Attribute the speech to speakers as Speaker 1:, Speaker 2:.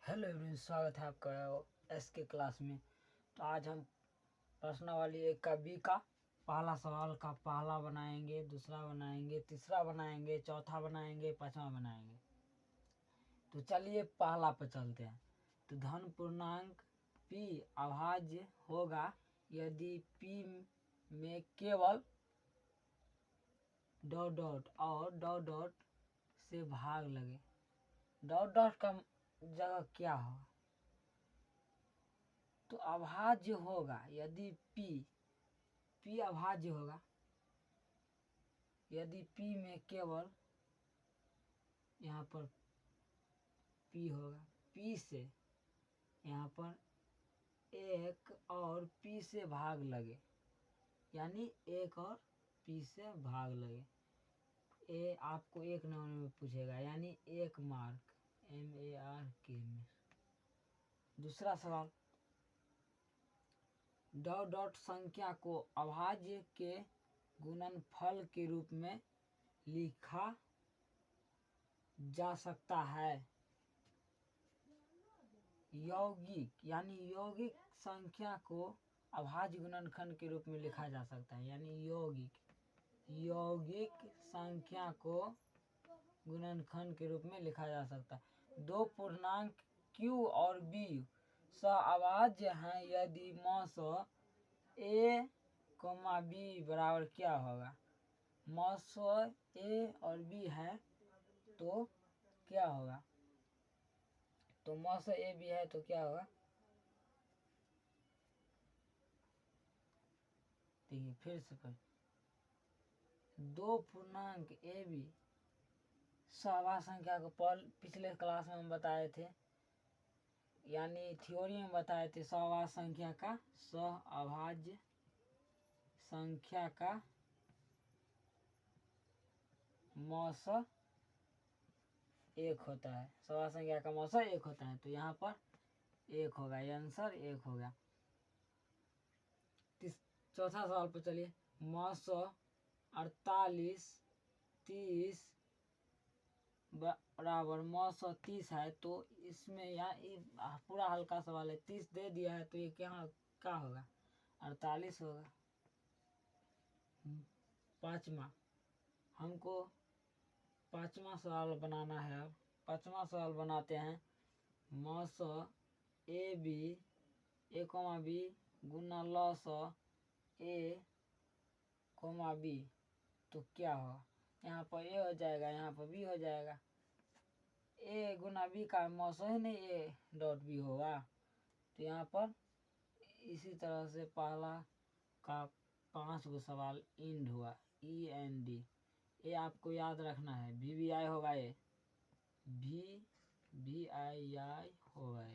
Speaker 1: Hello everyone, स्वागत है आपका एस के क्लास में। तो आज हम प्रश्नावली 1 का बी का पहला सवाल का पहला बनाएंगे, दूसरा बनाएंगे, तीसरा बनाएंगे, चौथा बनाएंगे, पांचवा बनाएंगे। तो चलिए पहला पे चलते हैं। तो धन पूर्णांक p अभाज्य होगा यदि p में केवल डॉट डॉट और डॉट डॉट से भाग लगे। डॉट डॉट का जगह क्या होगा? तो अभाज्य होगा यदि p अभाज्य होगा यदि p में केवल यहाँ पर p होगा, p से यहाँ पर एक और p से भाग लगे, यानी एक और p से भाग लगे। ए आपको एक नंबर में पूछेगा, यानी 1 मार्क MARK में। दूसरा सवाल, डॉट डॉट संख्या को अभाज्य के गुणनफल के रूप में लिखा जा सकता है। यौगिक यानी यौगिक संख्या को अभाज्य गुणनखंड के रूप में लिखा जा सकता है, यानी यौगिक संख्या को गुणनखंड के रूप में लिखा जा सकता है। दो पूर्णांक q और b सअभाज्य हैं यदि मॉस a, b बराबर क्या होगा? मॉस a और b है तो क्या होगा? तो मॉस a b है तो क्या होगा? देखिए फिर से पर दो पूर्णांक a b सहभाज्य संख्या को पिछले क्लास में हम बताए थे, यानी थ्योरी में बताए थे। सहभाज्य संख्या का मॉस 1 होता है। सहभाज्य संख्या का मॉस 1 होता है, तो यहाँ पर 1 होगा, ये आंसर 1 हो गया। चौथा सवाल पर चलिए। मॉस 48 30 बराबर मॉस 30 है, तो इसमें यहाँ पूरा हल्का सवाल है। 30 दे दिया है तो ये क्या होगा? 48 होगा। पांचवा, हमको पांचवा सवाल बनाना है। अब पांचवा सवाल बनाते हैं। मॉस ए बी गुना लॉस a, b तो क्या होगा? यहाँ पर a हो जाएगा, यहाँ पर b हो जाएगा। a गुना b का मॉस ही नहीं a डॉट b होगा, तो यहाँ पर इसी तरह से पहला का 5 गो सवाल इंड हुआ, END। ये आपको याद रखना है, VVI होगा, ये VVII होगा।